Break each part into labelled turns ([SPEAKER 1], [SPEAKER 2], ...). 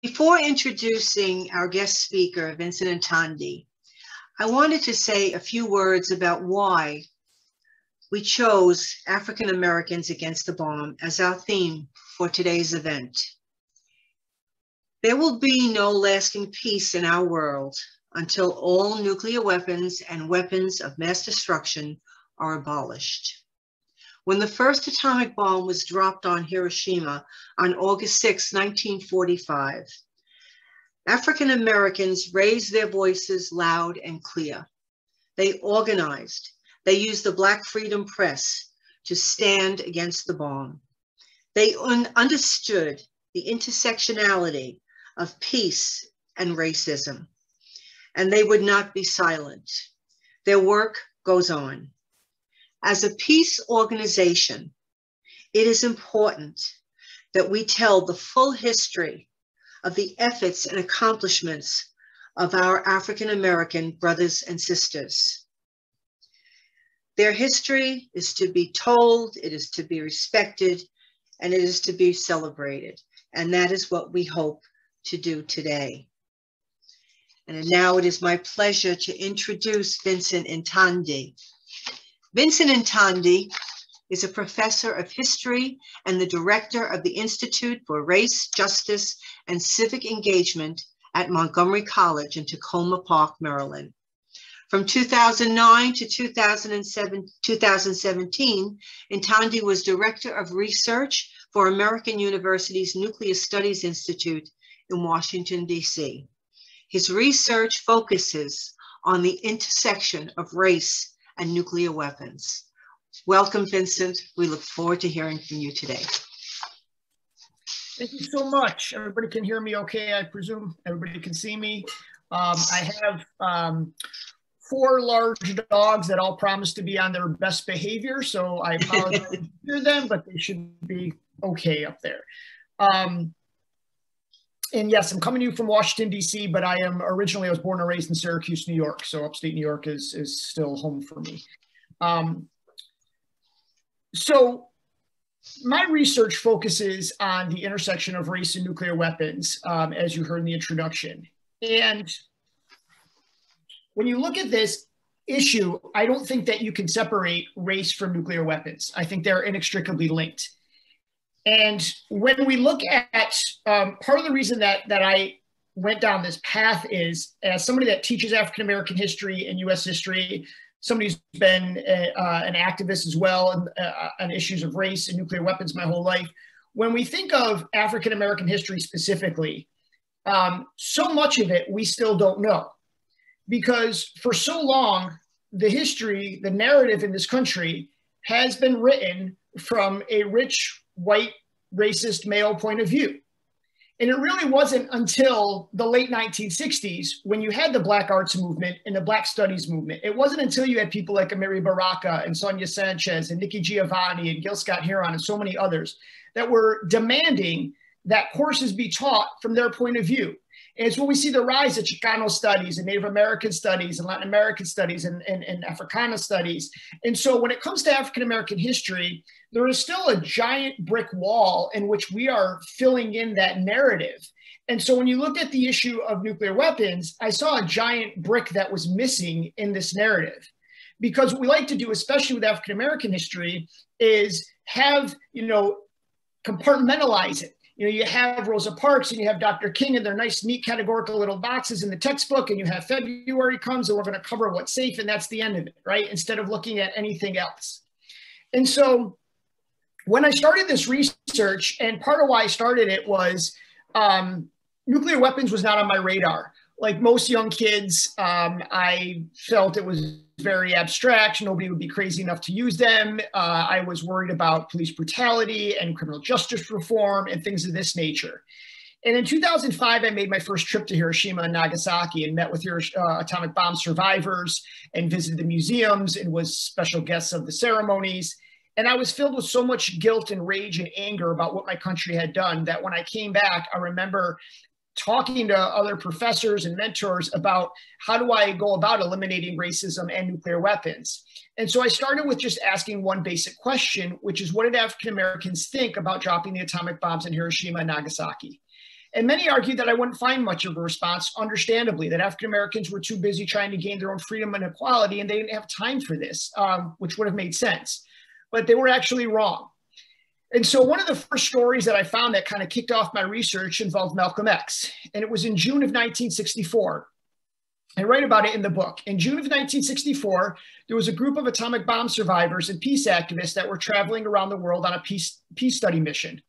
[SPEAKER 1] Before introducing our guest speaker, Vincent Ntandi, I wanted to say a few words about why we chose African Americans Against the Bomb as our theme for today's event. There will be no lasting peace in our world until all nuclear weapons and weapons of mass destruction are abolished. When the first atomic bomb was dropped on Hiroshima on August 6, 1945, African Americans raised their voices loud and clear. They organized. They used the Black Freedom Press to stand against the bomb. They understood the intersectionality of peace and racism, and they would not be silent. Their work goes on. As a peace organization, it is important that we tell the full history of the efforts and accomplishments of our African American brothers and sisters. Their history is to be told, it is to be respected, and it is to be celebrated. And that is what we hope to do today. And now it is my pleasure to introduce Vincent Ntandi. Vincent Ntandi is a professor of history and the director of the Institute for Race, Justice, and Civic Engagement at Montgomery College in Tacoma Park, Maryland. From 2009 to 2017, Ntandi was Director of Research for American University's Nuclear Studies Institute in Washington, D.C. His research focuses on the intersection of race and nuclear weapons. Welcome, Vincent. We look forward to hearing from you today.
[SPEAKER 2] Thank you so much. Everybody can hear me okay, I presume? Everybody can see me. I have 4 large dogs that all promise to be on their best behavior, so I apologize to hear them, but they should be okay up there. And yes, I'm coming to you from Washington, D.C., but I was born and raised in Syracuse, New York, so upstate New York is still home for me. So my research focuses on the intersection of race and nuclear weapons, as you heard in the introduction. And when you look at this issue, I don't think that you can separate race from nuclear weapons. I think they're inextricably linked. And when we look at part of the reason that I went down this path is, as somebody that teaches African American history and U.S. history, somebody who's been an activist as well on issues of race and nuclear weapons my whole life, when we think of African American history specifically, so much of it we still don't know. Because for so long, the history, the narrative in this country has been written from a rich, white, racist male point of view. And it really wasn't until the late 1960s when you had the Black Arts movement and the Black Studies movement. It wasn't until you had people like Amiri Baraka and Sonia Sanchez and Nikki Giovanni and Gil Scott-Heron and so many others that were demanding that courses be taught from their point of view. And it's when we see the rise of Chicano studies and Native American studies and Latin American studies and Africana studies. And so when it comes to African American history, there is still a giant brick wall in which we are filling in that narrative. And so when you look at the issue of nuclear weapons, I saw a giant brick that was missing in this narrative. Because what we like to do, especially with African American history, is have, compartmentalize it. You have Rosa Parks and you have Dr. King and their nice, neat, categorical little boxes in the textbook, and you have February comes and we're going to cover what's safe, and that's the end of it, right? Instead of looking at anything else. And so when I started this research, and part of why I started it was nuclear weapons was not on my radar. Like most young kids, I felt it was very abstract. Nobody would be crazy enough to use them. I was worried about police brutality and criminal justice reform and things of this nature. And in 2005, I made my first trip to Hiroshima and Nagasaki and met with atomic bomb survivors and visited the museums and was special guests of the ceremonies. And I was filled with so much guilt and rage and anger about what my country had done that when I came back, I remember talking to other professors and mentors about how do I go about eliminating racism and nuclear weapons. And so I started with just asking one basic question, which is what did African Americans think about dropping the atomic bombs in Hiroshima and Nagasaki? And many argued that I wouldn't find much of a response, understandably, that African Americans were too busy trying to gain their own freedom and equality, and they didn't have time for this, which would have made sense. But they were actually wrong. And so one of the first stories that I found that kind of kicked off my research involved Malcolm X. And it was in June of 1964. I write about it in the book. In June of 1964, there was a group of atomic bomb survivors and peace activists that were traveling around the world on a peace study mission.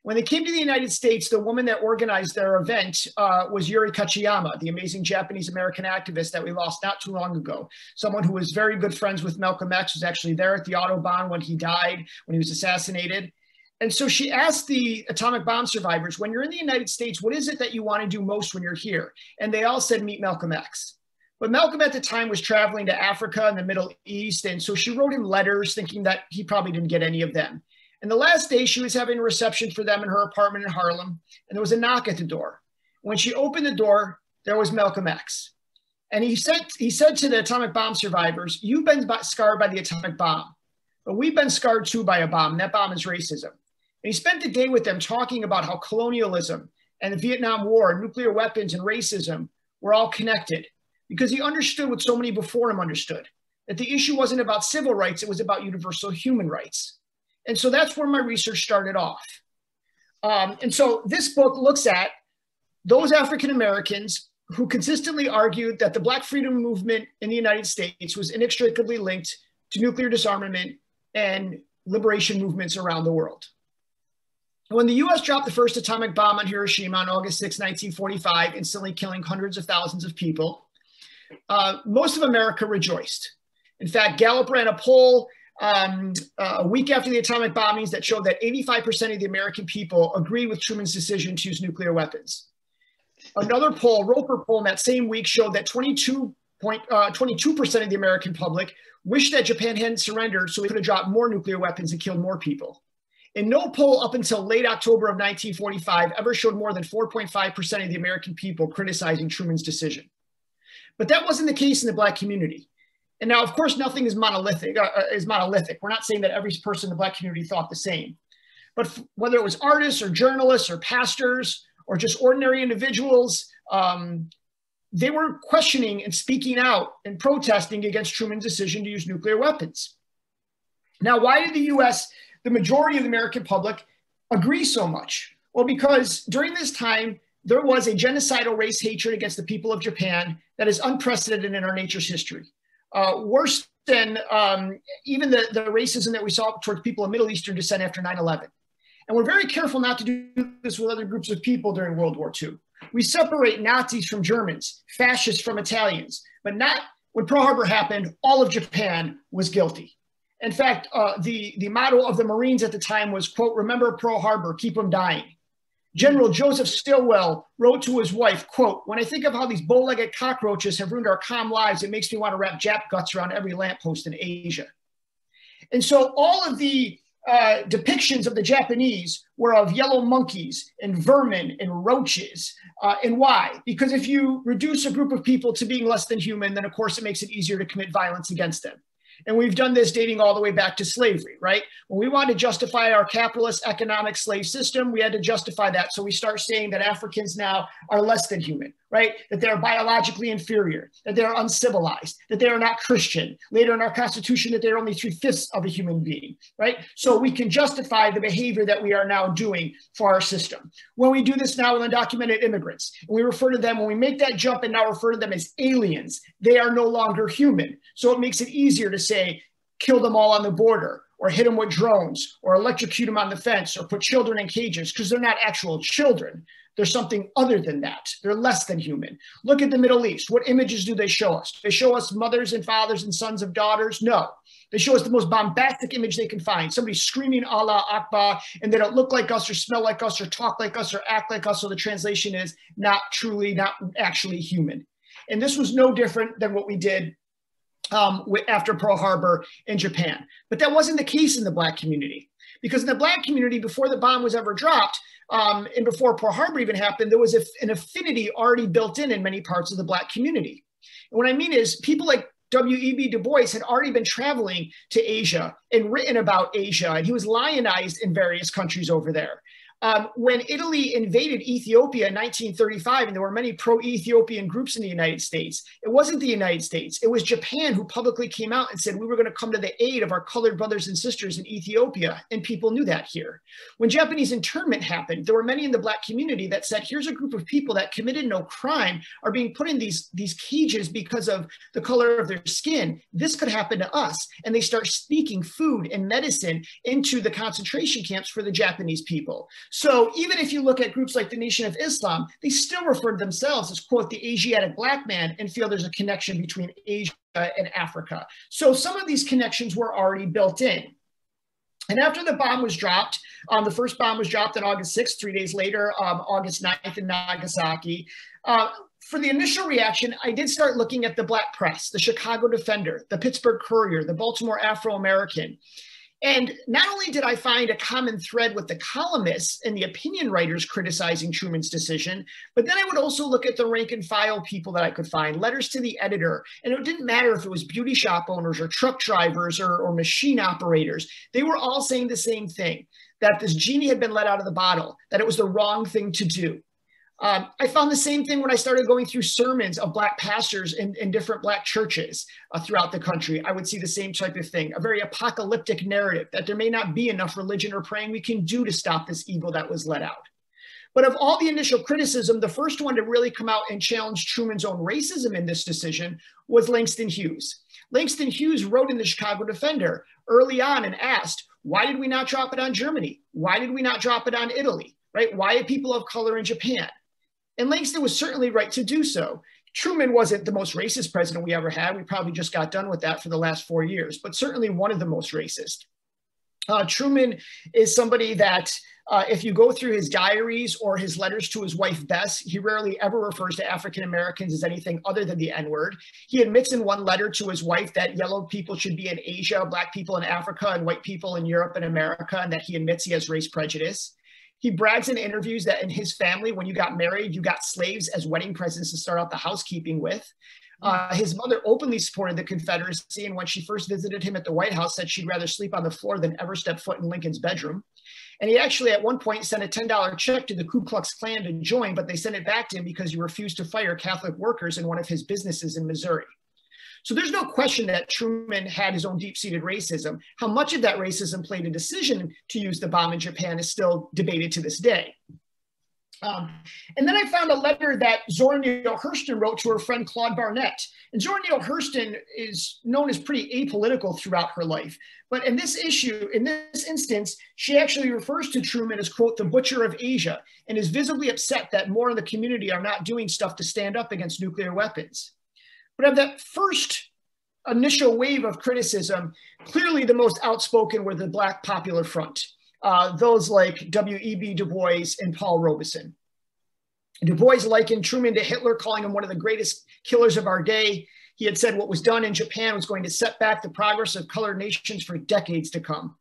[SPEAKER 2] When they came to the United States, the woman that organized their event was Yuri Kochiyama, the amazing Japanese-American activist that we lost not too long ago. Someone who was very good friends with Malcolm X, was actually there at the Autobahn when he died, when he was assassinated. And so she asked the atomic bomb survivors, when you're in the United States, what is it that you want to do most when you're here? And they all said, meet Malcolm X. But Malcolm at the time was traveling to Africa and the Middle East. And so she wrote him letters thinking that he probably didn't get any of them. And the last day she was having a reception for them in her apartment in Harlem. And there was a knock at the door. When she opened the door, there was Malcolm X. And he said to the atomic bomb survivors, you've been scarred by the atomic bomb, but we've been scarred too by a bomb. And that bomb is racism. And he spent the day with them talking about how colonialism and the Vietnam War, nuclear weapons and racism were all connected, because he understood what so many before him understood, that the issue wasn't about civil rights, it was about universal human rights. And so that's where my research started off. And so this book looks at those African Americans who consistently argued that the Black freedom movement in the United States was inextricably linked to nuclear disarmament and liberation movements around the world. When the US dropped the first atomic bomb on Hiroshima on August 6, 1945, instantly killing hundreds of thousands of people, most of America rejoiced. In fact, Gallup ran a poll a week after the atomic bombings that showed that 85% of the American people agreed with Truman's decision to use nuclear weapons. Another poll, Roper poll, in that same week showed that 22% of the American public wished that Japan hadn't surrendered so we could have dropped more nuclear weapons and killed more people. And no poll up until late October of 1945 ever showed more than 4.5% of the American people criticizing Truman's decision. But that wasn't the case in the Black community. And now, of course, nothing is monolithic. We're not saying that every person in the Black community thought the same. But whether it was artists or journalists or pastors or just ordinary individuals, they were questioning and speaking out and protesting against Truman's decision to use nuclear weapons. Now, why did the US, the majority of the American public, agree so much? Well, because during this time, there was a genocidal race hatred against the people of Japan that is unprecedented in our nature's history. Worse than even the racism that we saw towards people of Middle Eastern descent after 9/11. And we're very careful not to do this with other groups of people during World War II. We separate Nazis from Germans, fascists from Italians, but not when Pearl Harbor happened, all of Japan was guilty. In fact, the motto of the Marines at the time was, quote, remember Pearl Harbor, keep them dying. General Joseph Stilwell wrote to his wife, quote, when I think of how these bow-legged cockroaches have ruined our calm lives, it makes me want to wrap Jap guts around every lamppost in Asia. And so all of the depictions of the Japanese were of yellow monkeys and vermin and roaches. And why? Because if you reduce a group of people to being less than human, then of course it makes it easier to commit violence against them. And we've done this dating all the way back to slavery, right? When we wanted to justify our capitalist economic slave system, we had to justify that. So we start saying that Africans now are less than human, right? That they're biologically inferior, that they're uncivilized, that they are not Christian. Later in our Constitution, that they're only 3/5 of a human being, right? So we can justify the behavior that we are now doing for our system. When we do this now with undocumented immigrants, and we refer to them, when we make that jump and now refer to them as aliens, they are no longer human. So it makes it easier to say, kill them all on the border, or hit them with drones, or electrocute them on the fence, or put children in cages, because they're not actual children. They're something other than that. They're less than human. Look at the Middle East. What images do they show us? They show us mothers and fathers and sons of daughters? No. They show us the most bombastic image they can find. Somebody screaming Allah Akbar, and they don't look like us or smell like us or talk like us or act like us. So the translation is not actually human. And this was no different than what we did after Pearl Harbor in Japan. But that wasn't the case in the Black community. Because in the Black community, before the bomb was ever dropped, and before Pearl Harbor even happened, there was an affinity already built in many parts of the Black community. And what I mean is people like W.E.B. Du Bois had already been traveling to Asia and written about Asia, and he was lionized in various countries over there. When Italy invaded Ethiopia in 1935, and there were many pro-Ethiopian groups in the United States, it wasn't the United States. It was Japan who publicly came out and said, we were going to come to the aid of our colored brothers and sisters in Ethiopia. And people knew that here. When Japanese internment happened, there were many in the Black community that said, here's a group of people that committed no crime, are being put in these cages because of the color of their skin. This could happen to us. And they start sneaking food and medicine into the concentration camps for the Japanese people. So even if you look at groups like the Nation of Islam, they still refer to themselves as, quote, the Asiatic Black man, and feel there's a connection between Asia and Africa. So some of these connections were already built in. And after the bomb was dropped, the first bomb was dropped on August 6th, 3 days later, August 9th in Nagasaki. For the initial reaction, I did start looking at the Black press, the Chicago Defender, the Pittsburgh Courier, the Baltimore Afro-American. And not only did I find a common thread with the columnists and the opinion writers criticizing Truman's decision, but then I would also look at the rank and file people that I could find, letters to the editor. And it didn't matter if it was beauty shop owners or truck drivers or machine operators. They were all saying the same thing, that this genie had been let out of the bottle, that it was the wrong thing to do. I found the same thing when I started going through sermons of Black pastors in different Black churches throughout the country. I would see the same type of thing, a very apocalyptic narrative that there may not be enough religion or praying we can do to stop this evil that was let out. But of all the initial criticism, the first one to really come out and challenge Truman's own racism in this decision was Langston Hughes. Langston Hughes wrote in the Chicago Defender early on and asked, why did we not drop it on Germany? Why did we not drop it on Italy? Right? Why are people of color in Japan? And Langston was certainly right to do so. Truman wasn't the most racist president we ever had. We probably just got done with that for the last 4 years, but certainly one of the most racist. Truman is somebody that if you go through his diaries or his letters to his wife, Bess, he rarely ever refers to African Americans as anything other than the N-word. He admits in one letter to his wife that yellow people should be in Asia, Black people in Africa, and white people in Europe and America, and that he admits he has race prejudice. He brags in interviews that in his family, when you got married, you got slaves as wedding presents to start out the housekeeping with. His mother openly supported the Confederacy, and when she first visited him at the White House, said she'd rather sleep on the floor than ever step foot in Lincoln's bedroom. And he actually at one point sent a $10 check to the Ku Klux Klan to join, but they sent it back to him because he refused to fire Catholic workers in one of his businesses in Missouri. So there's no question that Truman had his own deep-seated racism. How much of that racism played a decision to use the bomb in Japan is still debated to this day. And then I found a letter that Zora Neale Hurston wrote to her friend Claude Barnett. And Zora Neale Hurston is known as pretty apolitical throughout her life. But in this issue, in this instance, she actually refers to Truman as, quote, the butcher of Asia, and is visibly upset that more in the community are not doing stuff to stand up against nuclear weapons. But of that first initial wave of criticism, clearly the most outspoken were the Black Popular Front, those like W.E.B. Du Bois and Paul Robeson. Du Bois likened Truman to Hitler, calling him one of the greatest killers of our day. He had said what was done in Japan was going to set back the progress of colored nations for decades to come.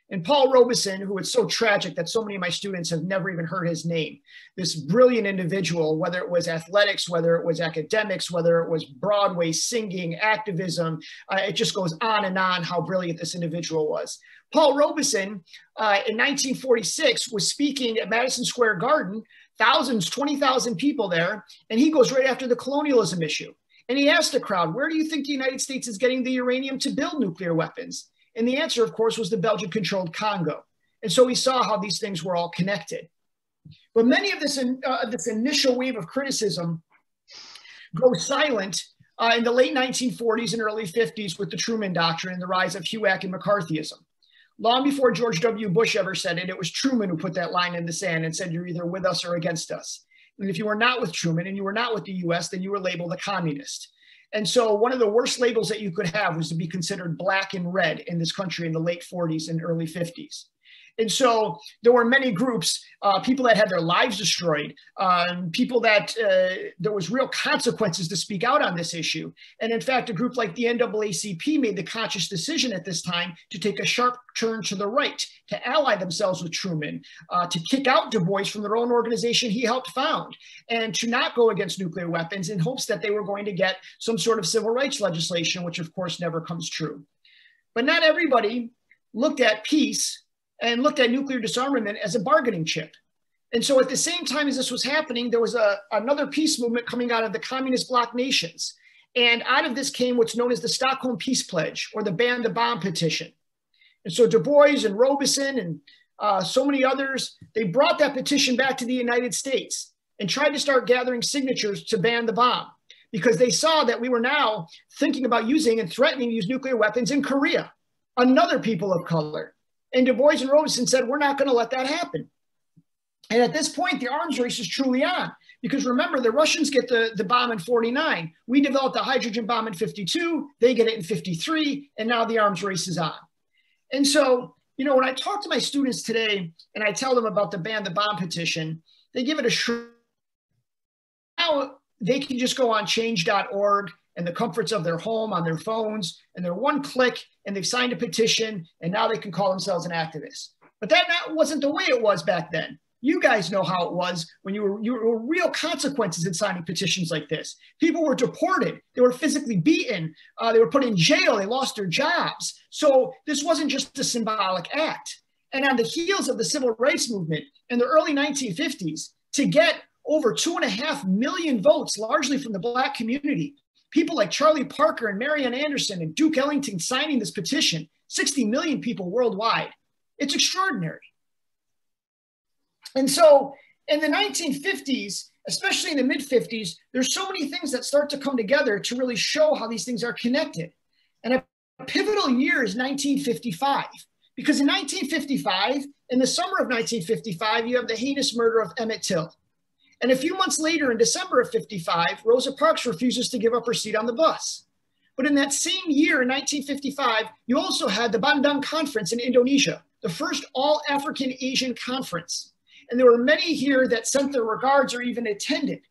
[SPEAKER 2] And Paul Robeson, who is so tragic that so many of my students have never even heard his name, this brilliant individual, whether it was athletics, whether it was academics, whether it was Broadway, singing, activism, it just goes on and on how brilliant this individual was. Paul Robeson, in 1946, was speaking at Madison Square Garden, thousands, 20,000 people there, and he goes right after the colonialism issue. And he asked the crowd, where do you think the United States is getting the uranium to build nuclear weapons? And the answer, of course, was the Belgian-controlled Congo. And so we saw how these things were all connected. But many of this initial wave of criticism goes silent in the late 1940s and early 50s with the Truman Doctrine and the rise of HUAC and McCarthyism. Long before George W. Bush ever said it, it was Truman who put that line in the sand and said, you're either with us or against us. And if you were not with Truman and you were not with the US, then you were labeled a communist. And so one of the worst labels that you could have was to be considered black and red in this country in the late 40s and early 50s. And so there were many groups, people that had their lives destroyed, people that there was real consequences to speak out on this issue. And in fact, a group like the NAACP made the conscious decision at this time to take a sharp turn to the right, to ally themselves with Truman, to kick out Du Bois from their own organization he helped found, and to not go against nuclear weapons in hopes that they were going to get some sort of civil rights legislation, which of course never comes true. But not everybody looked at peace and looked at nuclear disarmament as a bargaining chip. And so at the same time as this was happening, there was another peace movement coming out of the communist bloc nations. And out of this came what's known as the Stockholm Peace Pledge, or the Ban the Bomb petition. And so Du Bois and Robeson and so many others, they brought that petition back to the United States and tried to start gathering signatures to ban the bomb, because they saw that we were now thinking about using and threatening to use nuclear weapons in Korea, another people of color. And Du Bois and Robeson said, we're not going to let that happen. And at this point, the arms race is truly on, because remember, the Russians get the bomb in 49. We developed the hydrogen bomb in 52. They get it in 53. And now the arms race is on. And so, you know, when I talk to my students today and I tell them about the Ban the Bomb petition, they give it a shrug. Now they can just go on change.org and the comforts of their home on their phones, and they're one click and they've signed a petition, and now they can call themselves an activist. But that wasn't the way it was back then. You guys know how it was when you were real consequences in signing petitions like this. People were deported. They were physically beaten. They were put in jail. They lost their jobs. So this wasn't just a symbolic act. And on the heels of the civil rights movement in the early 1950s, to get over 2.5 million votes, largely from the Black community, people like Charlie Parker and Marian Anderson and Duke Ellington signing this petition, 60 million people worldwide. It's extraordinary. And so in the 1950s, especially in the mid-50s, there's so many things that start to come together to really show how these things are connected. And a pivotal year is 1955, because in 1955, in the summer of 1955, you have the heinous murder of Emmett Till. And a few months later, in December of 55, Rosa Parks refuses to give up her seat on the bus. But in that same year, in 1955, you also had the Bandung Conference in Indonesia, the first all-African Asian conference. And there were many here that sent their regards or even attended.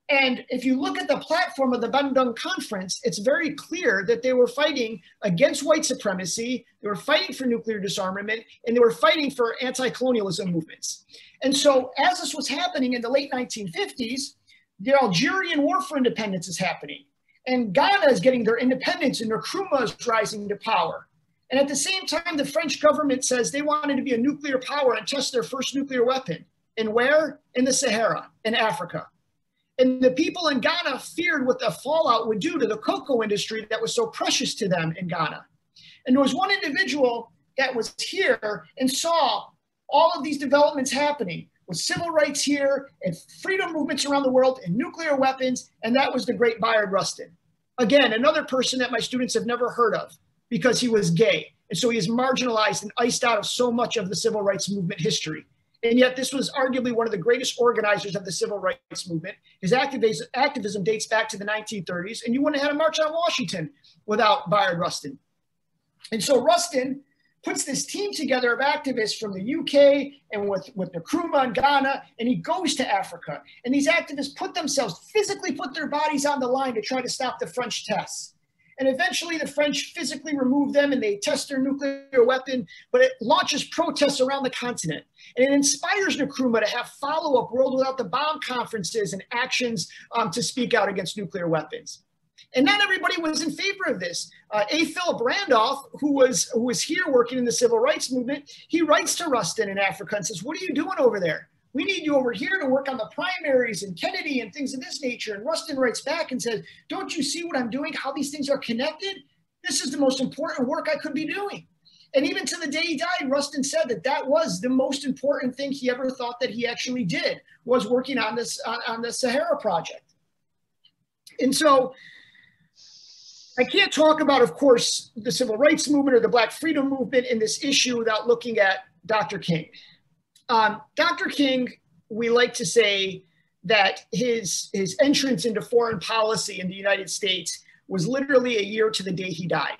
[SPEAKER 2] And if you look at the platform of the Bandung Conference, it's very clear that they were fighting against white supremacy, they were fighting for nuclear disarmament, and they were fighting for anti-colonialism movements. And so as this was happening in the late 1950s, the Algerian War for Independence is happening. And Ghana is getting their independence, and Nkrumah is rising to power. And at the same time, the French government says they wanted to be a nuclear power and test their first nuclear weapon. And where? In the Sahara, in Africa. And the people in Ghana feared what the fallout would do to the cocoa industry that was so precious to them in Ghana. And there was one individual that was here and saw all of these developments happening with civil rights here and freedom movements around the world and nuclear weapons. And that was the great Bayard Rustin. Again, another person that my students have never heard of, because he was gay. And so he is marginalized and iced out of so much of the civil rights movement history. And yet this was arguably one of the greatest organizers of the civil rights movement. His activism dates back to the 1930s, and you wouldn't have had a march on Washington without Bayard Rustin. And so Rustin puts this team together of activists from the UK and with Nkrumah and Ghana, and he goes to Africa. And these activists physically put their bodies on the line to try to stop the French tests. And eventually the French physically remove them and they test their nuclear weapon, but it launches protests around the continent. And it inspires Nkrumah to have follow-up World Without the Bomb conferences and actions to speak out against nuclear weapons. And not everybody was in favor of this. A. Philip Randolph, who was here working in the civil rights movement, he writes to Rustin in Africa and says, "What are you doing over there? We need you over here to work on the primaries and Kennedy and things of this nature." And Rustin writes back and says, "Don't you see what I'm doing, how these things are connected? This is the most important work I could be doing." And even to the day he died, Rustin said that was the most important thing he ever thought that he actually did, was working on this, on the Sahara Project. And so I can't talk about, of course, the civil rights movement or the Black freedom movement in this issue without looking at Dr. King. Dr. King, we like to say that his entrance into foreign policy in the United States was literally a year to the day he died.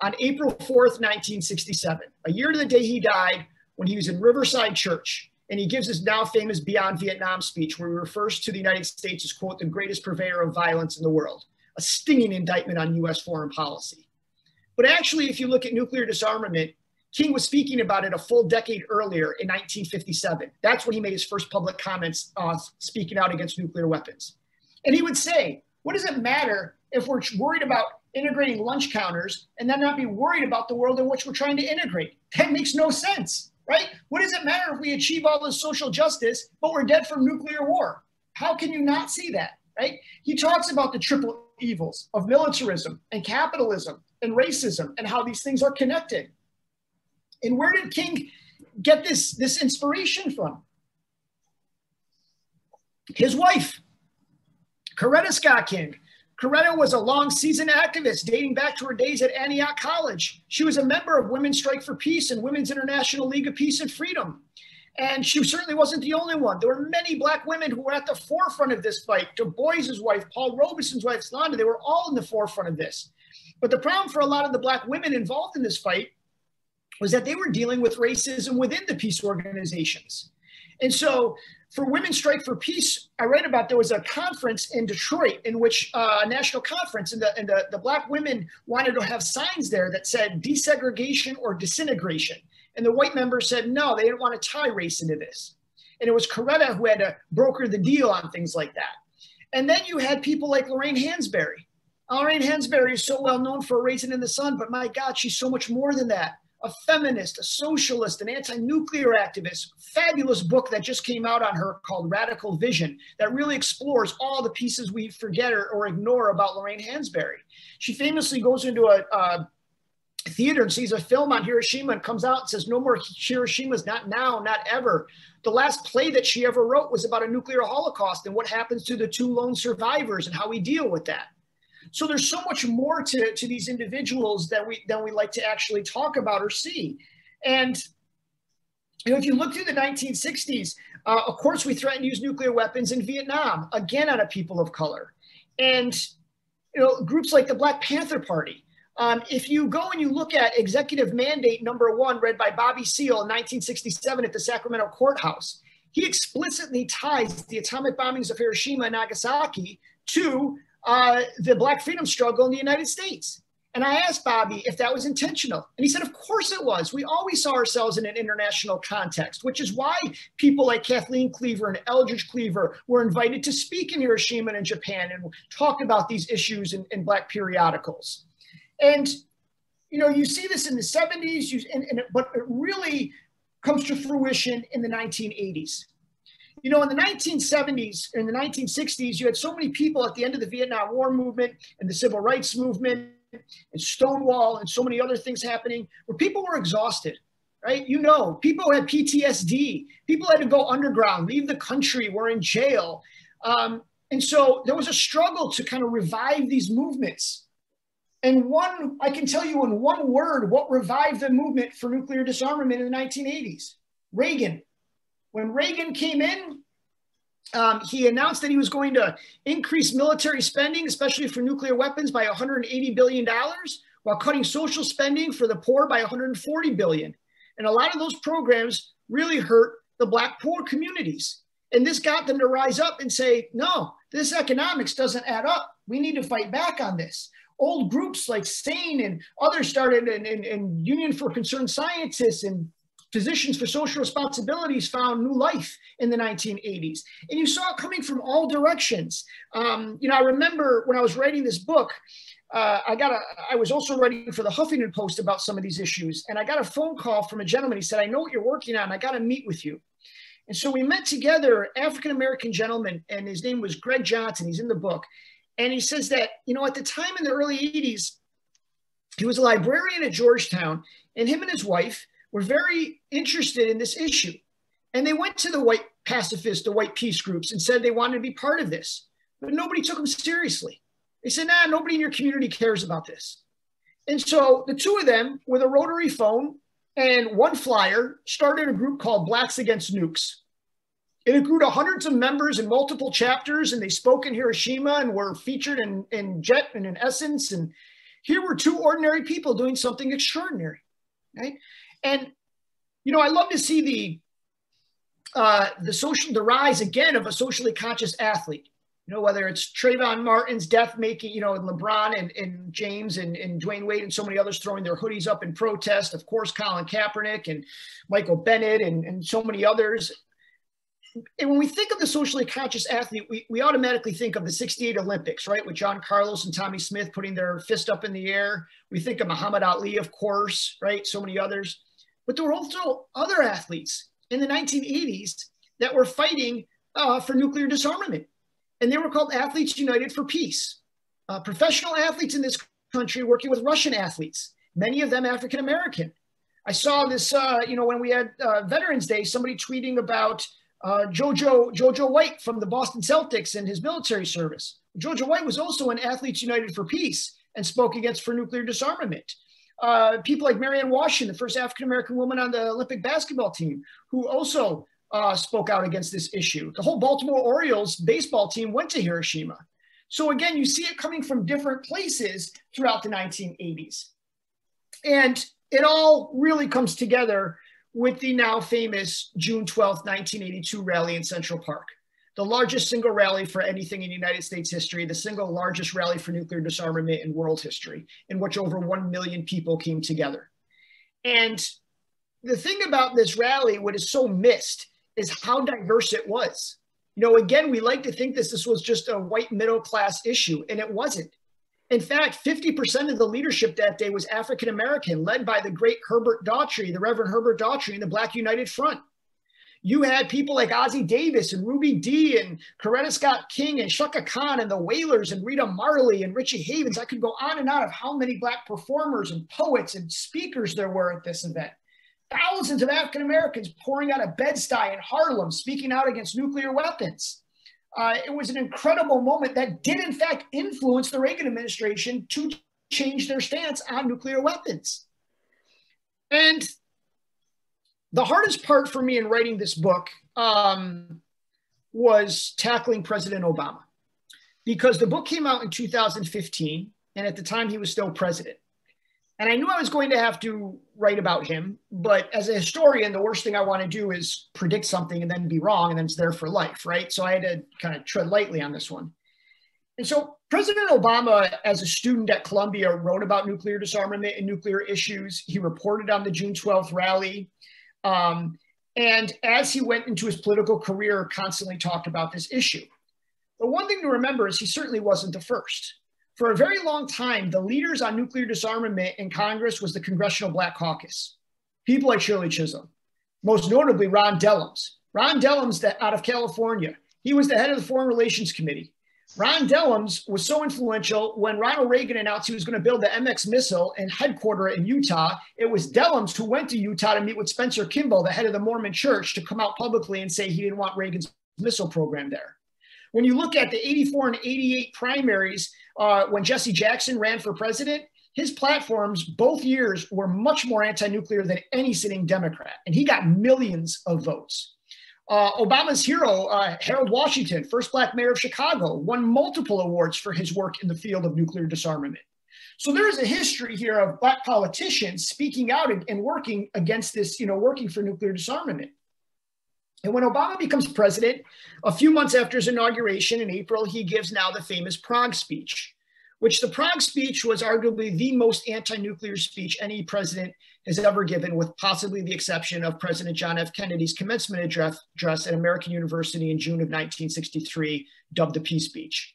[SPEAKER 2] On April 4th, 1967, a year to the day he died, when he was in Riverside Church, and he gives his now famous Beyond Vietnam speech, where he refers to the United States as, quote, "the greatest purveyor of violence in the world," a stinging indictment on US foreign policy. But actually, if you look at nuclear disarmament, King was speaking about it a full decade earlier in 1957. That's when he made his first public comments speaking out against nuclear weapons. And he would say, what does it matter if we're worried about integrating lunch counters and then not be worried about the world in which we're trying to integrate? That makes no sense. right? What does it matter if we achieve all this social justice, but we're dead from nuclear war? How can you not see that, right? He talks about the triple evils of militarism and capitalism and racism and how these things are connected. And where did King get this inspiration from? His wife, Coretta Scott King. Coretta was a long-seasoned activist dating back to her days at Antioch College. She was a member of Women's Strike for Peace and Women's International League of Peace and Freedom. And she certainly wasn't the only one. There were many Black women who were at the forefront of this fight. Du Bois's wife, Paul Robeson's wife, Slonda, they were all in the forefront of this. But the problem for a lot of the Black women involved in this fight was that they were dealing with racism within the peace organizations. And so for Women's Strike for Peace, I read about there was a conference in Detroit in which a national conference, and the Black women wanted to have signs there that said desegregation or disintegration. And the white members said, no, they didn't want to tie race into this. And it was Coretta who had to broker the deal on things like that. And then you had people like Lorraine Hansberry. Lorraine Hansberry is so well known for Raisin in the Sun, but my God, she's so much more than that. A feminist, a socialist, an anti-nuclear activist. Fabulous book that just came out on her called Radical Vision that really explores all the pieces we forget or ignore about Lorraine Hansberry. She famously goes into a theater and sees a film on Hiroshima and comes out and says, no more Hiroshimas, not now, not ever. The last play that she ever wrote was about a nuclear holocaust and what happens to the 2 lone survivors and how we deal with that. So there's so much more to these individuals than we like to actually talk about or see. And you know, if you look through the 1960s, of course, we threatened to use nuclear weapons in Vietnam, again on a people of color. And you know, groups like the Black Panther Party. If you go and you look at Executive Mandate number 1, read by Bobby Seale in 1967 at the Sacramento courthouse, he explicitly ties the atomic bombings of Hiroshima and Nagasaki to the Black freedom struggle in the United States. And I asked Bobby if that was intentional. And he said, of course it was. We always saw ourselves in an international context, which is why people like Kathleen Cleaver and Eldridge Cleaver were invited to speak in Hiroshima and in Japan and talk about these issues in Black periodicals. And, you know, you see this in the 70s, but it really comes to fruition in the 1980s. You know, in the 1970s, in the 1960s, you had so many people at the end of the Vietnam War movement and the Civil Rights movement and Stonewall and so many other things happening where people were exhausted, right? You know, people had PTSD. People had to go underground, leave the country, were in jail. And so there was a struggle to kind of revive these movements. And I can tell you in one word, what revived the movement for nuclear disarmament in the 1980s? Reagan. When Reagan came in, he announced that he was going to increase military spending, especially for nuclear weapons, by $180 billion, while cutting social spending for the poor by $140 billion. And a lot of those programs really hurt the Black poor communities. And this got them to rise up and say, no, this economics doesn't add up. We need to fight back on this. Old groups like SANE and others started, and Union for Concerned Scientists and Physicians for Social Responsibilities found new life in the 1980s. And you saw it coming from all directions. You know, I remember when I was writing this book, I was also writing for the Huffington Post about some of these issues. And I got a phone call from a gentleman. He said, I know what you're working on. I got to meet with you. And so we met together, African-American gentleman, and his name was Greg Johnson. He's in the book. And he says that, you know, at the time in the early 80s, he was a librarian at Georgetown, and him and his wife were very interested in this issue. And they went to the white pacifists, the white peace groups, and said they wanted to be part of this. But nobody took them seriously. They said, nah, nobody in your community cares about this. And so the two of them, with a rotary phone and one flyer, started a group called Blacks Against Nukes. And it grew to hundreds of members in multiple chapters, and they spoke in Hiroshima and were featured in Jet and in Essence. And here were two ordinary people doing something extraordinary, right? And, you know, I love to see the rise again of a socially conscious athlete. You know, whether it's Trayvon Martin's death making, you know, and LeBron and James and Dwayne Wade and so many others throwing their hoodies up in protest. Of course, Colin Kaepernick and Michael Bennett and so many others. And when we think of the socially conscious athlete, we automatically think of the '68 Olympics, right? With John Carlos and Tommy Smith putting their fist up in the air. We think of Muhammad Ali, of course, right? So many others. but there were also other athletes in the 1980s that were fighting for nuclear disarmament. And they were called Athletes United for Peace. Professional athletes in this country working with Russian athletes, many of them African American. I saw this, when we had Veterans Day, somebody tweeting about Jojo White from the Boston Celtics and his military service. Jojo White was also in Athletes United for Peace and spoke for nuclear disarmament. People like Marianne Washington, the first African American woman on the Olympic basketball team, who also spoke out against this issue. The whole Baltimore Orioles baseball team went to Hiroshima. So again, you see it coming from different places throughout the 1980s. And it all really comes together with the now famous June 12th, 1982 rally in Central Park, the largest single rally for anything in United States history, the single largest rally for nuclear disarmament in world history, in which over 1 million people came together. And the thing about this rally, what is so missed, is how diverse it was. Again, we like to think this was just a white middle class issue, and it wasn't. In fact, 50% of the leadership that day was African American, led by the great Herbert Daughtry, the Reverend Herbert Daughtry, and the Black United Front. You had people like Ozzie Davis and Ruby Dee and Coretta Scott King and Chaka Khan and the Wailers and Rita Marley and Richie Havens. I could go on and on of how many Black performers and poets and speakers there were at this event. Thousands of African Americans pouring out of Bed-Stuy in Harlem, speaking out against nuclear weapons. It was an incredible moment that did, in fact, influence the Reagan administration to change their stance on nuclear weapons. And the hardest part for me in writing this book was tackling President Obama, because the book came out in 2015, and at the time he was still president. And I knew I was going to have to write about him, but as a historian, the worst thing I want to do is predict something and then be wrong, and then it's there for life, right? So I had to kind of tread lightly on this one. And so President Obama, as a student at Columbia, wrote about nuclear disarmament and nuclear issues. He reported on the June 12th rally. And as he went into his political career, constantly talked about this issue. But one thing to remember is he certainly wasn't the first. For a very long time, the leaders on nuclear disarmament in Congress was the Congressional Black Caucus. People like Shirley Chisholm, most notably Ron Dellums. Ron Dellums, out of California, he was the head of the Foreign Relations Committee. Ron Dellums was so influential when Ronald Reagan announced he was going to build the MX missile and headquarter in Utah. It was Dellums who went to Utah to meet with Spencer Kimball, the head of the Mormon Church, to come out publicly and say he didn't want Reagan's missile program there. When you look at the 84 and 88 primaries, when Jesse Jackson ran for president, his platforms both years were much more anti-nuclear than any sitting Democrat, and he got millions of votes. Obama's hero, Harold Washington, first Black mayor of Chicago, won multiple awards for his work in the field of nuclear disarmament. So there is a history here of Black politicians speaking out and working against this, working for nuclear disarmament. And when Obama becomes president, a few months after his inauguration in April, he gives now the famous Prague speech, which the Prague speech was arguably the most anti-nuclear speech any president has ever given, with possibly the exception of President John F. Kennedy's commencement address at American University in June of 1963, dubbed the Peace Speech.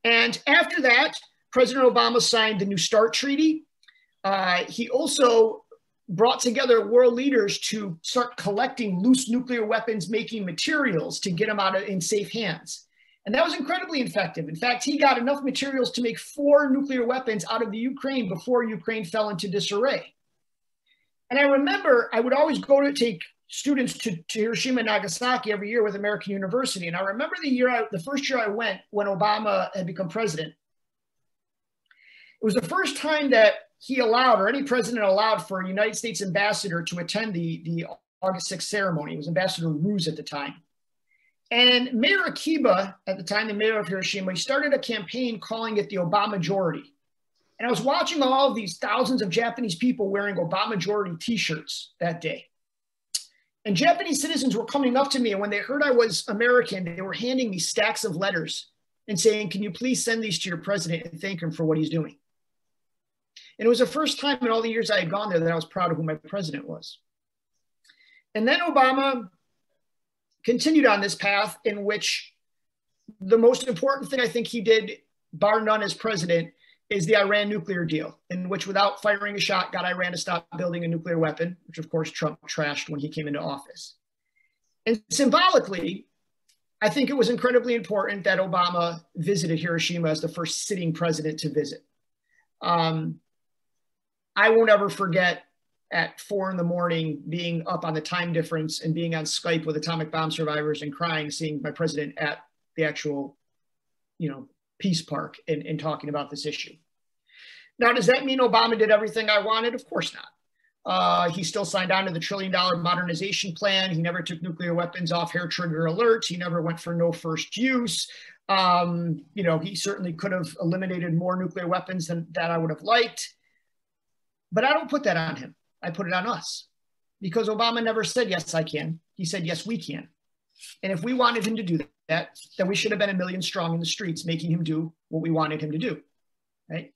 [SPEAKER 2] And after that, President Obama signed the New START Treaty. He also brought together world leaders to start collecting loose nuclear weapons making materials to get them out in safe hands. And that was incredibly effective. In fact, he got enough materials to make 4 nuclear weapons out of the Ukraine before Ukraine fell into disarray. And I remember I would always go to take students to Hiroshima and Nagasaki every year with American University. And I remember the first year I went when Obama had become president. It was the first time that he allowed, or any president allowed, for a United States ambassador to attend the August 6th ceremony. It was Ambassador Ruse at the time. And Mayor Akiba, at the time, the mayor of Hiroshima, he started a campaign calling it the Obama-jority. And I was watching all of these thousands of Japanese people wearing Obama-jority t-shirts that day. And Japanese citizens were coming up to me, and when they heard I was American, they were handing me stacks of letters and saying, "Can you please send these to your president and thank him for what he's doing?" And it was the first time in all the years I had gone there that I was proud of who my president was. And then Obama continued on this path in which the most important thing I think he did, bar none as president, is the Iran nuclear deal, in which without firing a shot got Iran to stop building a nuclear weapon, which of course Trump trashed when he came into office. And symbolically, I think it was incredibly important that Obama visited Hiroshima as the first sitting president to visit. I won't ever forget at 4 a.m. being up on the time difference and being on Skype with atomic bomb survivors and crying, seeing my president at the actual, Peace Park and talking about this issue. Now, does that mean Obama did everything I wanted? Of course not. He still signed on to the $1 trillion modernization plan. He never took nuclear weapons off hair trigger alerts. He never went for no first use. He certainly could have eliminated more nuclear weapons than that I would have liked. But I don't put that on him. I put it on us, because Obama never said, yes, I can. He said, yes, we can. And if we wanted him to do that, then we should have been 1 million strong in the streets, making him do what we wanted him to do, right?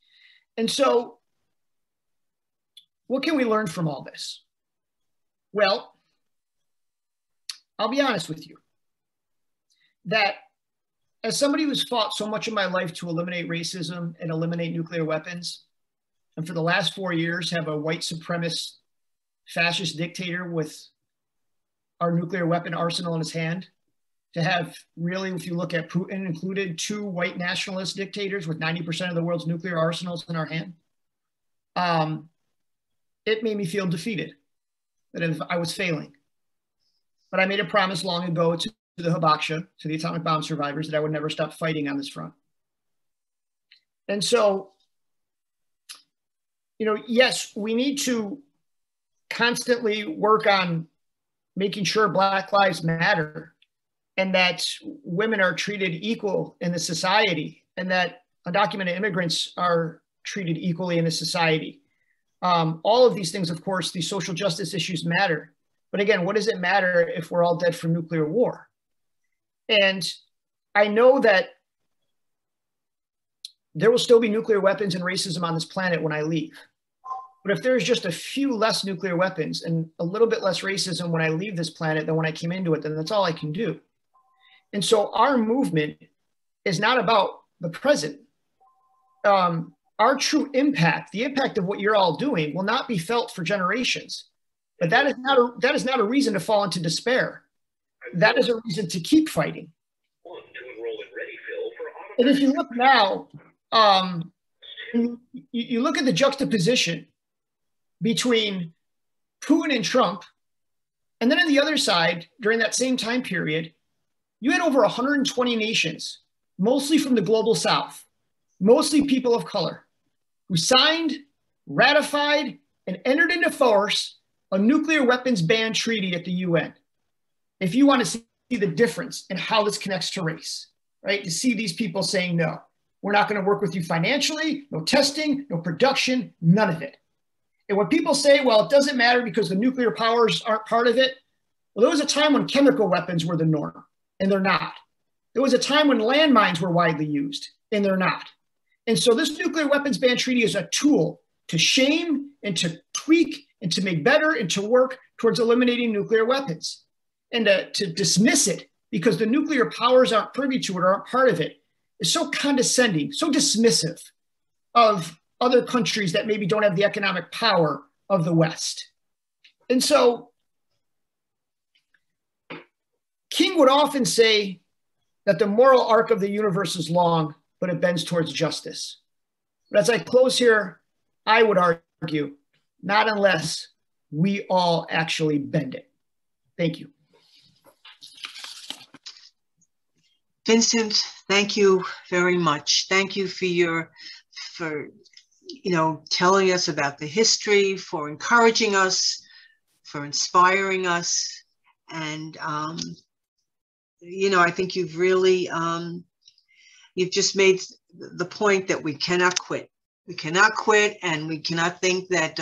[SPEAKER 2] And so what can we learn from all this? Well, I'll be honest with you, that as somebody who's fought so much of my life to eliminate racism and eliminate nuclear weapons, and for the last 4 years have a white supremacist fascist dictator with our nuclear weapon arsenal in his hand, to have really, if you look at Putin included, 2 white nationalist dictators with 90% of the world's nuclear arsenals in our hand, it made me feel defeated, that I was failing. But I made a promise long ago to the Hibakusha, to the atomic bomb survivors, that I would never stop fighting on this front. And so, yes, we need to constantly work on making sure Black Lives Matter and that women are treated equal in the society and that undocumented immigrants are treated equally in the society. All of these things, of course, these social justice issues matter. But again, what does it matter if we're all dead from nuclear war? And I know that there will still be nuclear weapons and racism on this planet when I leave. But if there's just a few less nuclear weapons and a little bit less racism when I leave this planet than when I came into it, then that's all I can do. And so our movement is not about the present. Our true impact, the impact of what you're all doing, will not be felt for generations. But that is not a reason to fall into despair. That is a reason to keep fighting. And if you look now, you look at the juxtaposition between Putin and Trump, and then on the other side, during that same time period, you had over 120 nations, mostly from the global South, mostly people of color, who signed, ratified, and entered into force a nuclear weapons ban treaty at the UN. If you want to see the difference in how this connects to race, right? To see these people saying, no, we're not going to work with you financially, no testing, no production, none of it. And when people say, well, it doesn't matter because the nuclear powers aren't part of it, well, there was a time when chemical weapons were the norm, and they're not. There was a time when landmines were widely used, and they're not. And so this nuclear weapons ban treaty is a tool to shame and to tweak and to make better and to work towards eliminating nuclear weapons. And to dismiss it because the nuclear powers aren't privy to it or aren't part of it is so condescending, so dismissive of other countries that maybe don't have the economic power of the West. And so King would often say that the moral arc of the universe is long, but it bends towards justice. But as I close here, I would argue, not unless we all actually bend it. Thank you.
[SPEAKER 1] Vincent, thank you very much. Thank you for telling us about the history, for encouraging us, for inspiring us. And, I think you've really, you've just made the point that we cannot quit. We cannot quit, and we cannot think that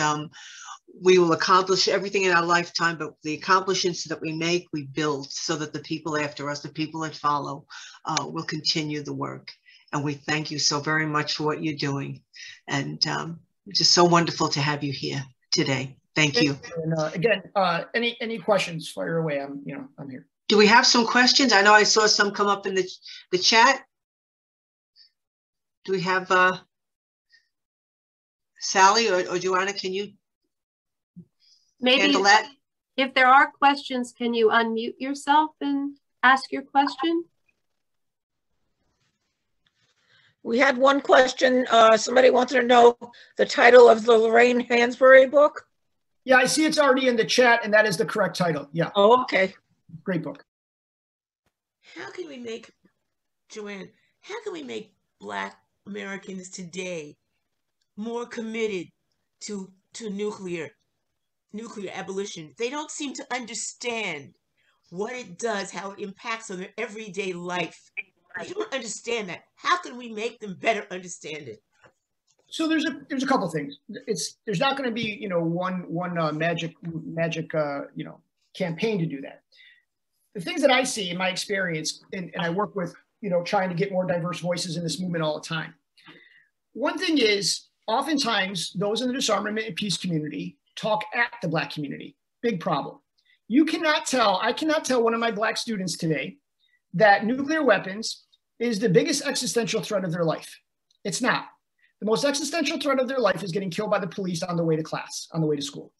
[SPEAKER 1] we will accomplish everything in our lifetime, but the accomplishments that we make, we build so that the people after us, the people that follow, will continue the work. And we thank you so very much for what you're doing. And just so wonderful to have you here today. Thank you.
[SPEAKER 2] And, again, any questions, fire away. I'm here.
[SPEAKER 1] Do we have some questions? I know I saw some come up in the chat. Do we have Sally or Joanna, can you
[SPEAKER 3] Maybe
[SPEAKER 1] handle that?
[SPEAKER 3] If there are questions, can you unmute yourself and ask your question?
[SPEAKER 4] We had one question. Somebody wanted to know the title of the Lorraine Hansberry book.
[SPEAKER 2] Yeah, I see it's already in the chat, and that is the correct title. Yeah.
[SPEAKER 4] Oh, okay.
[SPEAKER 2] Great book.
[SPEAKER 5] How can we make, Joanne, how can we make Black Americans today more committed to nuclear abolition? They don't seem to understand what it does, how it impacts on their everyday life. They don't understand that. How can we make them better understand it?
[SPEAKER 2] So there's a couple things. There's not going to be one magic campaign to do that. The things that I see in my experience, and I work with trying to get more diverse voices in this movement all the time. One thing is, oftentimes those in the disarmament and peace community talk at the Black community. Big problem. I cannot tell one of my Black students today that nuclear weapons is the biggest existential threat of their life. It's not. The most existential threat of their life is getting killed by the police on the way to class, on the way to school.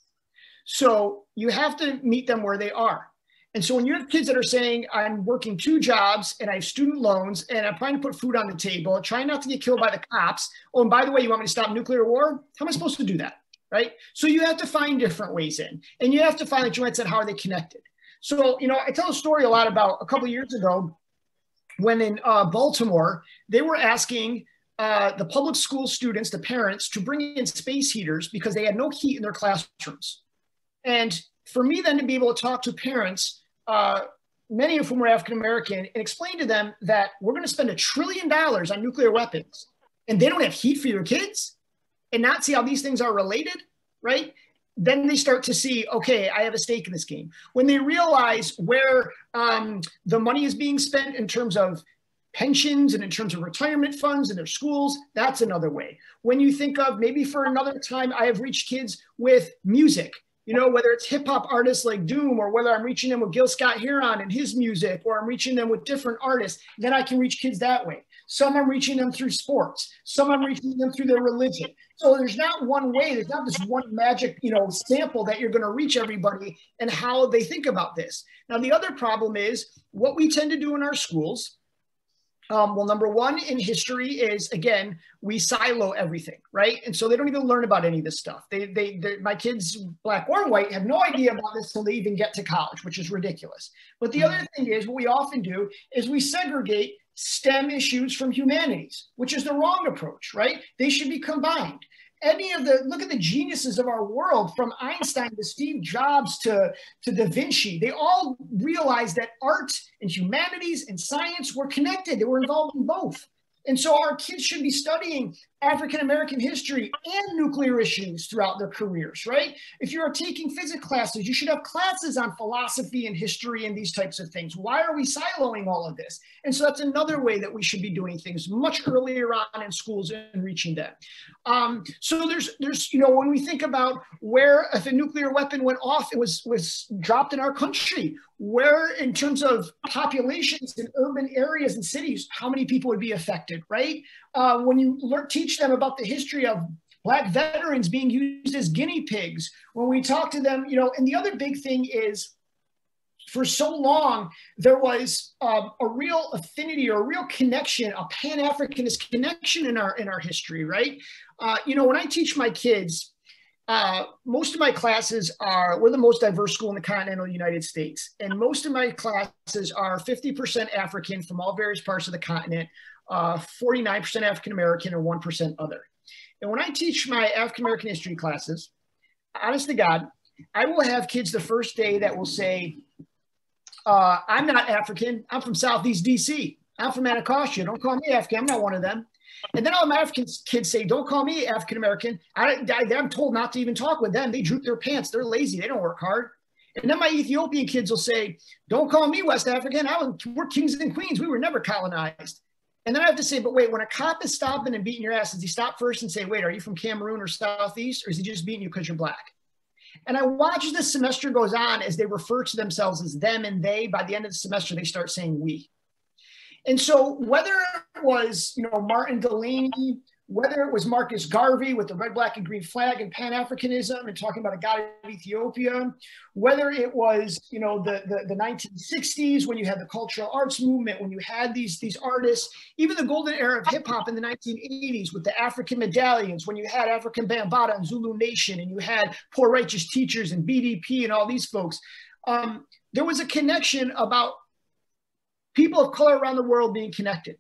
[SPEAKER 2] So you have to meet them where they are. And so when you have kids that are saying, I'm working 2 jobs and I have student loans and I'm trying to put food on the table, trying not to get killed by the cops. Oh, and by the way, you want me to stop nuclear war? How am I supposed to do that? Right? So you have to find different ways in. And you have to find, like Joanne said, how are they connected? So, I tell a story a lot about a couple of years ago when in Baltimore, they were asking the public school students, the parents, to bring in space heaters because they had no heat in their classrooms. And for me then to be able to talk to parents, many of whom were African-American, and explain to them that we're going to spend $1 trillion on nuclear weapons and they don't have heat for your kids, and not see how these things are related, right? Then they start to see, okay, I have a stake in this game. When they realize where the money is being spent in terms of pensions and in terms of retirement funds in their schools, that's another way. When you think of maybe for another time, I have reached kids with music, whether it's hip hop artists like Doom, or whether I'm reaching them with Gil Scott-Heron and his music, or I'm reaching them with different artists, then I can reach kids that way. Some I'm reaching them through sports. Some I'm reaching them through their religion. So there's not one way. There's not this one magic, sample that you're going to reach everybody and how they think about this. Now, the other problem is what we tend to do in our schools. Well, number one in history is, again, we silo everything, right? And so they don't even learn about any of this stuff. My kids, Black or white, have no idea about this till they even get to college, which is ridiculous. But the other thing is, what we often do is we segregate STEM issues from humanities, which is the wrong approach, right? They should be combined. Look at the geniuses of our world, from Einstein to Steve Jobs to Da Vinci. They all realized that art and humanities and science were connected. They were involved in both. And so our kids should be studying African-American history and nuclear issues throughout their careers, right? If you're taking physics classes, you should have classes on philosophy and history and these types of things. Why are we siloing all of this? And so that's another way that we should be doing things much earlier on in schools and reaching them. So there's when we think about where, if a nuclear weapon went off, it was dropped in our country, where in terms of populations in urban areas and cities, how many people would be affected, right? When you teach them about the history of Black veterans being used as guinea pigs, when we talk to them, and the other big thing is, for so long, there was a real affinity or a real connection, a Pan-Africanist connection in our history, right? When I teach my kids, most of my classes we're the most diverse school in the continental United States. And most of my classes are 50% African from all various parts of the continent, 49% African-American, and 1% other. And when I teach my African-American history classes, honest to God, I will have kids the first day that will say, I'm not African, I'm from Southeast DC. I'm from Anacostia, don't call me African, I'm not one of them. And then all my African kids say, don't call me African-American. I'm told not to even talk with them. They droop their pants, they're lazy, they don't work hard. And then my Ethiopian kids will say, don't call me West African, we're kings and queens, we were never colonized. And then I have to say, but wait, when a cop is stopping and beating your ass, does he stop first and say, wait, are you from Cameroon or Southeast, or is he just beating you because you're Black? And I watch as this semester goes on, as they refer to themselves as them and they. By the end of the semester, they start saying we. And so whether it was, Martin Delaney, whether it was Marcus Garvey with the red, black, and green flag and Pan-Africanism and talking about a God of Ethiopia, whether it was, you know, the 1960s when you had the cultural arts movement, when you had these artists, even the golden era of hip hop in the 1980s with the African medallions, when you had African Bambaataa and Zulu Nation, and you had Poor Righteous Teachers and BDP and all these folks, there was a connection about people of color around the world being connected.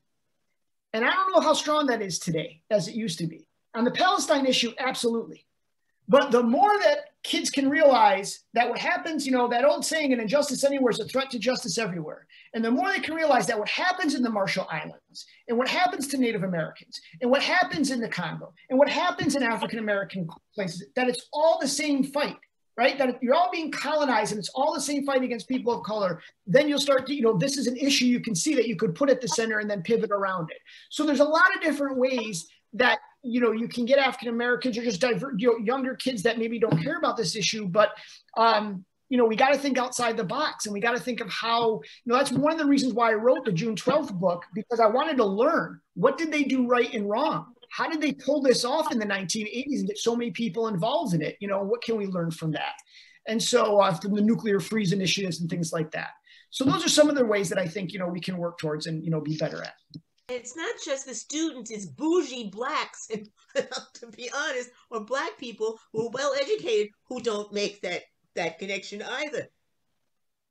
[SPEAKER 2] And I don't know how strong that is today as it used to be. On the Palestine issue, absolutely. But the more that kids can realize that what happens, you know, that old saying, an injustice anywhere is a threat to justice everywhere. And the more they can realize that what happens in the Marshall Islands and what happens to Native Americans and what happens in the Congo and what happens in African-American places, that it's all the same fight. Right? That you're all being colonized and it's all the same fight against people of color, then you'll start to, you know, this is an issue you can see that you could put at the center and then pivot around it. So there's a lot of different ways that, you know, you can get African Americans or just younger kids that maybe don't care about this issue, but, you know, we got to think outside the box and we got to think of how, you know, that's one of the reasons why I wrote the June 12th book, because I wanted to learn what did they do right and wrong? How did they pull this off in the 1980s and get so many people involved in it? You know, what can we learn from that? And so from the nuclear freeze initiatives and things like that. So those are some of the ways that I think, you know, we can work towards and, you know, be better at.
[SPEAKER 5] It's not just the students, it's bougie blacks, to be honest, or black people who are well educated who don't make that connection either.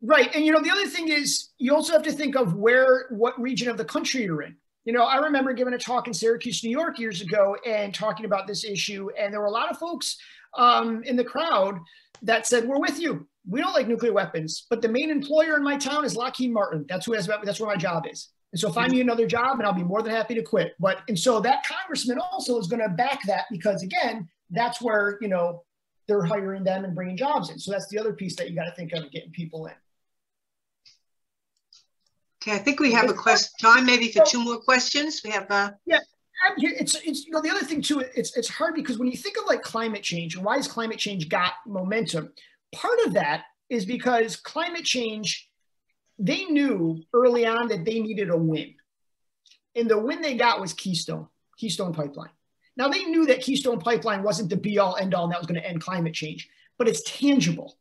[SPEAKER 2] Right. And, you know, the other thing is you also have to think of what region of the country you're in. You know, I remember giving a talk in Syracuse, New York years ago and talking about this issue. And there were a lot of folks in the crowd that said, we're with you. We don't like nuclear weapons, but the main employer in my town is Lockheed Martin. That's where my job is. And so find me another job and I'll be more than happy to quit. And so that congressman also is going to back that because, again, that's where, you know, they're hiring them and bringing jobs in. So that's the other piece that you got to think of getting people in.
[SPEAKER 1] Okay, I think we have time maybe for two more questions. We have
[SPEAKER 2] yeah. It's you know, the other thing too, it's hard because when you think of like climate change and why has climate change got momentum, part of that is because climate change, they knew early on that they needed a win. And the win they got was Keystone Pipeline. Now they knew that Keystone Pipeline wasn't the be all end all and that was going to end climate change, but it's tangible.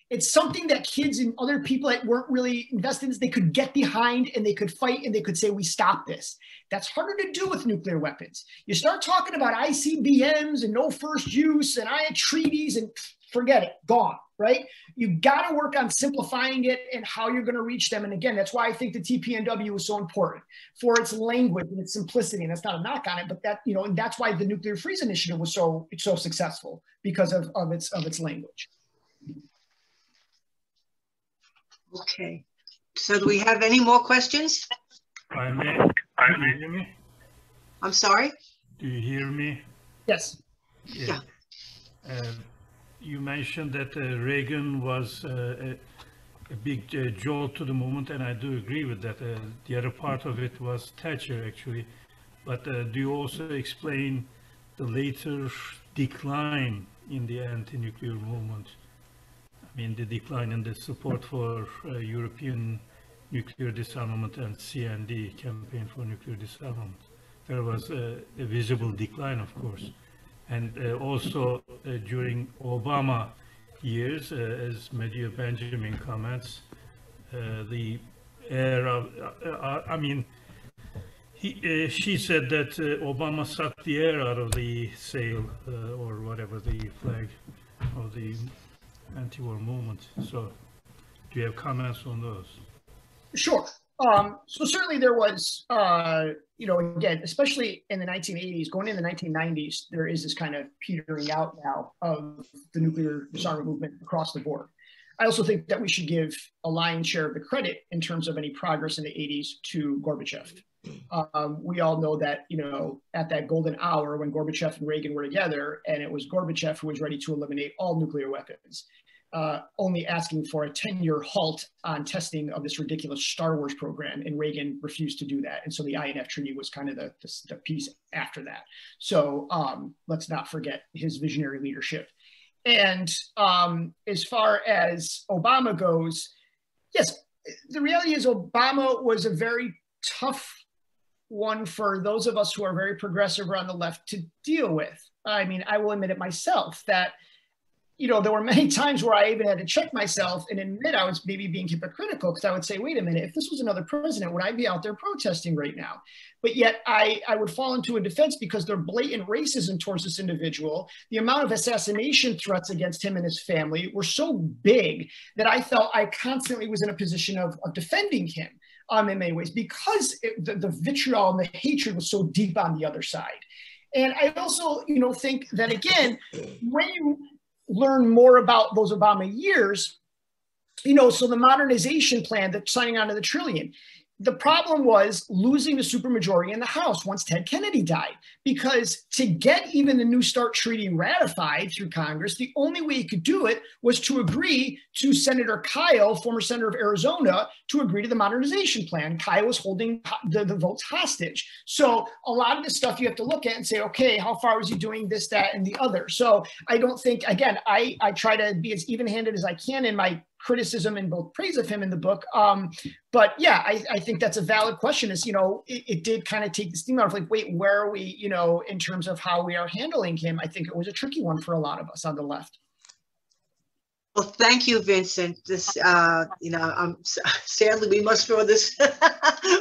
[SPEAKER 2] It's something that kids and other people that weren't really invested in, they could get behind and they could fight and they could say, we stop this. That's harder to do with nuclear weapons. You start talking about ICBMs and no first use and treaties and forget it, gone, right? You've got to work on simplifying it and how you're going to reach them. And again, that's why I think the TPNW was so important for its language and its simplicity. And that's not a knock on it, but that, you know, and that's why the Nuclear Freeze Initiative was so successful because of its language.
[SPEAKER 1] Okay. So do we have any more questions?
[SPEAKER 6] I may. Do you hear me?
[SPEAKER 1] I'm sorry?
[SPEAKER 6] Do you hear me?
[SPEAKER 2] Yes.
[SPEAKER 1] Yeah.
[SPEAKER 6] You mentioned that Reagan was a big jolt to the movement, and I do agree with that. The other part of it was Thatcher, actually. But do you also explain the later decline in the anti-nuclear movement? I mean, the decline in the support for European nuclear disarmament and CND, Campaign for Nuclear Disarmament. There was a visible decline, of course. And also during Obama years, as Medea Benjamin comments, the era, I mean, she said that Obama sucked the air out of the sail or whatever, the flag of the anti-war movement. So do you have comments on those?
[SPEAKER 2] Sure. So certainly there was, you know, again, especially in the 1980s, going into the 1990s, there is this kind of petering out now of the nuclear disarmament movement across the board. I also think that we should give a lion's share of the credit in terms of any progress in the 80s to Gorbachev. We all know that, you know, at that golden hour when Gorbachev and Reagan were together, and it was Gorbachev who was ready to eliminate all nuclear weapons, only asking for a 10-year halt on testing of this ridiculous Star Wars program, and Reagan refused to do that. And so the INF Treaty was kind of the piece after that. So let's not forget his visionary leadership. And as far as Obama goes, yes, the reality is Obama was a very tough one for those of us who are very progressive or on the left to deal with. I mean, I will admit it myself that, you know, there were many times where I even had to check myself and admit I was maybe being hypocritical, because I would say, wait a minute, if this was another president, would I be out there protesting right now? But yet I would fall into a defense because their blatant racism towards this individual, the amount of assassination threats against him and his family were so big that I felt I constantly was in a position of defending him in many ways, because the vitriol and the hatred was so deep on the other side. And I also, you know, think that, again, when you learn more about those Obama years, you know, so the modernization plan, the signing on to the $1 trillion, the problem was losing the supermajority in the House once Ted Kennedy died, because to get even the New START treaty ratified through Congress, the only way you could do it was to agree to Senator Kyle, former senator of Arizona, to agree to the modernization plan. Kyle was holding the votes hostage. So a lot of this stuff you have to look at and say, okay, how far was he doing this, that, and the other? So I don't think, again, I try to be as even-handed as I can in my criticism and both praise of him in the book. But yeah, I think that's a valid question, is, you know, it did kind of take the steam out of like, wait, where are we, you know, in terms of how we are handling him? I think it was a tricky one for a lot of us on the left.
[SPEAKER 1] Well, thank you, Vincent. This, you know, sadly, we must draw this.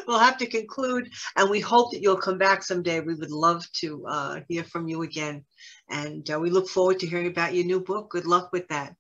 [SPEAKER 1] We'll have to conclude, and we hope that you'll come back someday. We would love to hear from you again. And we look forward to hearing about your new book. Good luck with that.